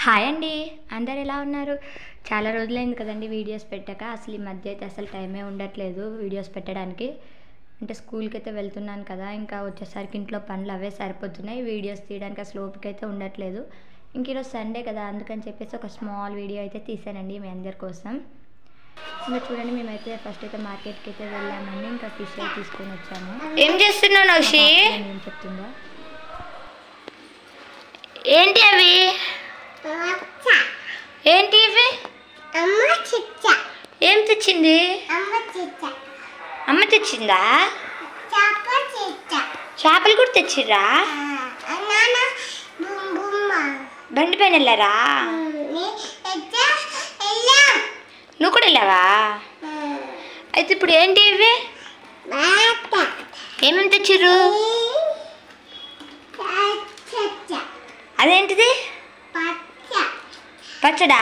Hi అండి. అందరు ఎలా ఉన్నారు? చాలా రోజులైంది కదండి వీడియోస్ పెట్టాక. అసలు ఈ మధ్య అయితే అసలు టైమే ఉండట్లేదు వీడియోస్ పెట్టడానికి. అంటే స్కూల్కి అయితే వెళ్తున్నాను కదా, ఇంకా వచ్చేసరికి ఇంట్లో పనులు అవే సరిపోతున్నాయి. వీడియోస్ తీయడానికి అసలు ఓపిక అయితే ఉండట్లేదు. ఇంక ఈరోజు సండే కదా, అందుకని చెప్పేసి ఒక స్మాల్ వీడియో అయితే తీసానండి మీ అందరి కోసం. ఇంకా చూడండి, మేమైతే ఫస్ట్ అయితే మార్కెట్కి అయితే వెళ్ళామండి. ఇంకా ఫిష్ అయితే తీసుకొని వచ్చాము. ఏం చేస్తున్నావు నౌషి? ఏం చెప్తుందా? ఏంటి అవి? ఏంటి ఇవి? ఏం తెచ్చింది? అమ్మ తెచ్చిందా? చేపలు కూడా తెచ్చిర్రా? బండి పైన వెళ్ళారా? నువ్వు కూడా వెళ్ళావా? అయితే ఇప్పుడు ఏంటి ఇవి? ఏమేమి తెచ్చిర్రు? అదేంటిది? పచ్చడా?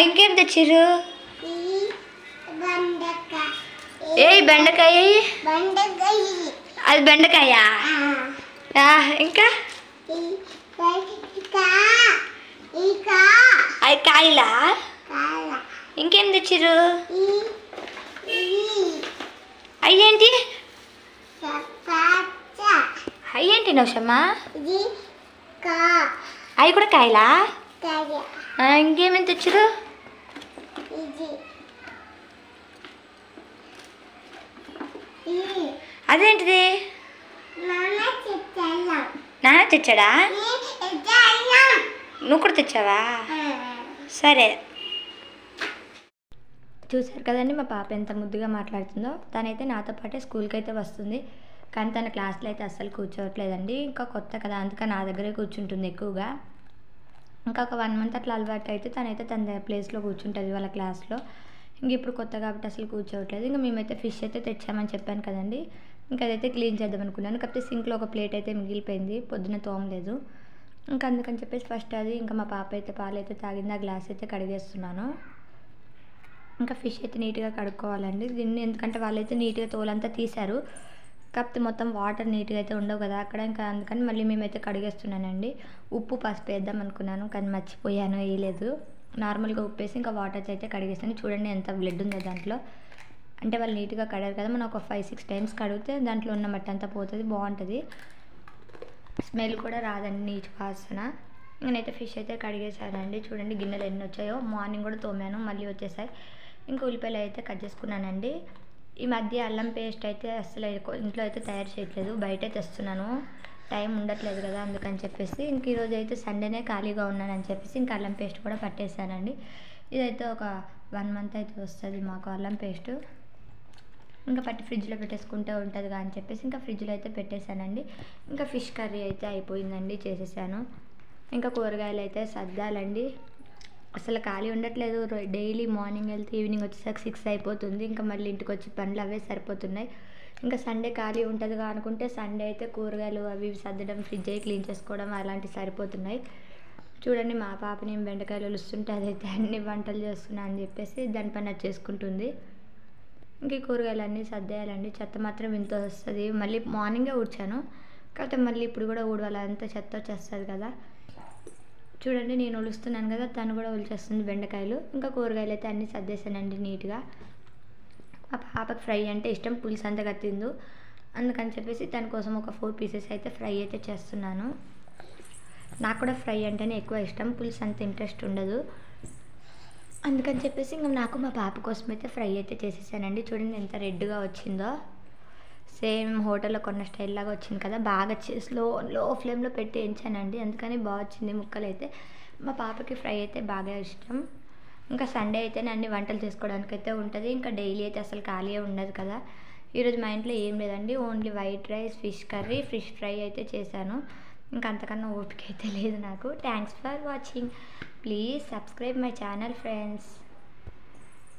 ఇంకేం తెచ్చిర్రు? ఏ బెండకాయ? అది బెండకాయ. ఇంకా అది కాయలా? ఇంకేం తెచ్చిర్రు? అయ్యేంటి? అయ్యేంటి నౌషమ్మా? అవి కూడా కాయలా? ఇంకేమేమి తెచ్చిర్రు? అదేంటిది? నాన్న తెచ్చాడా? నువ్వు కూడా తెచ్చావా? సరే. చూసారు కదండి మా పాప ఎంత ముద్దుగా మాట్లాడుతుందో. తనైతే నాతో పాటే స్కూల్కి అయితే వస్తుంది, కానీ తన క్లాస్లో అయితే అస్సలు కూర్చోవట్లేదండి. ఇంకా కొత్త కదా, అందుకని నా దగ్గరే కూర్చుంటుంది ఎక్కువగా. ఇంకా ఒక 1 మంత్ అట్లా అలవాటు అయితే తనైతే తన ప్లేస్లో కూర్చుంటుంది వాళ్ళ క్లాస్లో. ఇంక ఇప్పుడు కొత్త కాబట్టి అసలు కూర్చోవట్లేదు. ఇంకా మేమైతే ఫిష్ అయితే తెచ్చామని చెప్పాను కదండి. ఇంకా అదైతే క్లీన్ చేద్దాం అనుకున్నాను. కాకపోతే సింక్లో ఒక ప్లేట్ అయితే మిగిలిపోయింది, పొద్దున తోమలేదు. ఇంకా అందుకని చెప్పేసి ఫస్ట్ అది, ఇంకా మా పాప అయితే పాలు అయితే తాగింది, ఆ గ్లాస్ అయితే కడిగేస్తున్నాను. ఇంకా ఫిష్ అయితే నీట్గా కడుక్కోవాలండి దీన్ని, ఎందుకంటే వాళ్ళైతే నీట్గా తోలంతా తీశారు. కాకపోతే మొత్తం వాటర్ నీట్గా అయితే ఉండవు కదా అక్కడ, ఇంకా అందుకని మళ్ళీ మేమైతే కడిగేస్తున్నానండి. ఉప్పు పసుపు వేద్దాం అనుకున్నాను, కానీ మర్చిపోయాను, వేయలేదు. నార్మల్గా ఉప్పు వేసి ఇంకా వాటర్తో అయితే కడిగేస్తాను. చూడండి ఎంత బ్లడ్ ఉందో దాంట్లో. అంటే వాళ్ళు నీట్గా కడగారు కదా, మనం ఒక 5-6 టైమ్స్ కడిగితే దాంట్లో ఉన్న మట్టి అంతా పోతుంది, బాగుంటుంది. స్మెల్ కూడా రాదండి, నీచు వాసన. నేనైతే ఫిష్ అయితే కడిగేసానండి. చూడండి గిన్నెలు ఎన్ని వచ్చాయో. మార్నింగ్ కూడా తోమాను, మళ్ళీ వచ్చేసాయి. ఇంకా ఉల్లిపాయలు అయితే కట్ చేసుకున్నానండి. ఈ మధ్య అల్లం పేస్ట్ అయితే అసలు ఇంట్లో అయితే తయారు చేయట్లేదు, బయటే తెస్తున్నాను. టైం ఉండట్లేదు కదా, అందుకని చెప్పేసి ఇంక ఈరోజు అయితే సండేనే ఖాళీగా ఉన్నానని చెప్పేసి ఇంకా అల్లం పేస్ట్ కూడా పట్టేశానండి. ఇదైతే ఒక 1 మంత్ అయితే వస్తుంది మాకు అల్లం పేస్ట్. ఇంకా పట్టి ఫ్రిడ్జ్లో పెట్టేసుకుంటే ఉంటుందిగా అని చెప్పేసి ఇంకా ఫ్రిడ్జ్లో అయితే పెట్టేశానండి. ఇంకా ఫిష్ కర్రీ అయితే అయిపోయిందండి, చేసేసాను. ఇంకా కూరగాయలు అయితే సర్దాలండి. అసలు ఖాళీ ఉండట్లేదు. డైలీ మార్నింగ్ వెళ్తే ఈవినింగ్ వచ్చేసరికి 6 అయిపోతుంది. ఇంకా మళ్ళీ ఇంటికి వచ్చి పనులు అవే సరిపోతున్నాయి. ఇంకా సండే ఖాళీ ఉంటుందిగా అనుకుంటే సండే అయితే కూరగాయలు అవి ఇవి సర్దడం, ఫ్రిడ్జ్ అవి క్లీన్ చేసుకోవడం అలాంటివి సరిపోతున్నాయి. చూడండి మా పాపని బెండకాయలు వస్తుంటే అదైతే అన్ని వంటలు చేస్తున్నా అని చెప్పేసి దాని పని అది చేసుకుంటుంది. ఇంక ఈ కూరగాయలు అన్నీ సర్దేయాలండి. చెత్త మాత్రం ఇంత వస్తుంది. మళ్ళీ మార్నింగే ఊడ్చాను, కాకపోతే మళ్ళీ ఇప్పుడు కూడా ఊడవాలి, అంత చెత్త వచ్చేస్తుంది కదా. చూడండి నేను ఒలుస్తున్నాను కదా, తను కూడా ఒలిచేస్తుంది బెండకాయలు. ఇంకా కూరగాయలు అయితే అన్నీ సర్దేశానండి నీట్గా. మా పాపకి ఫ్రై అంటే ఇష్టం, పులుసు అంతగా తిందు, అందుకని చెప్పేసి తన కోసం ఒక 4 పీసెస్ అయితే ఫ్రై అయితే చేస్తున్నాను. నాకు కూడా ఫ్రై అంటేనే ఎక్కువ ఇష్టం, పులుసు అంత ఇంట్రెస్ట్ ఉండదు. అందుకని చెప్పేసి ఇంకా నాకు మా పాప కోసం అయితే ఫ్రై అయితే చేసేసానండి. చూడండి ఎంత రెడ్గా వచ్చిందో, సేమ్ హోటల్లో కొన్న స్టైల్ లాగా వచ్చింది కదా. బాగా లో ఫ్లేమ్లో పెట్టి వేయించానండి, అందుకని బాగా వచ్చింది ముక్కలు అయితే. మా పాపకి ఫ్రై అయితే బాగా ఇష్టం. ఇంకా సండే అయితే అన్ని వంటలు చేసుకోవడానికి అయితే ఉంటుంది. ఇంకా డైలీ అయితే అసలు ఖాళీ ఉండదు కదా. ఈరోజు మా ఇంట్లో ఏం లేదండి, only white rice, fish curry, fish fry అయితే చేశాను. ఇంకా అంతకన్నా ఓపిక అయితే లేదు నాకు. Thanks for watching. Please subscribe my channel friends.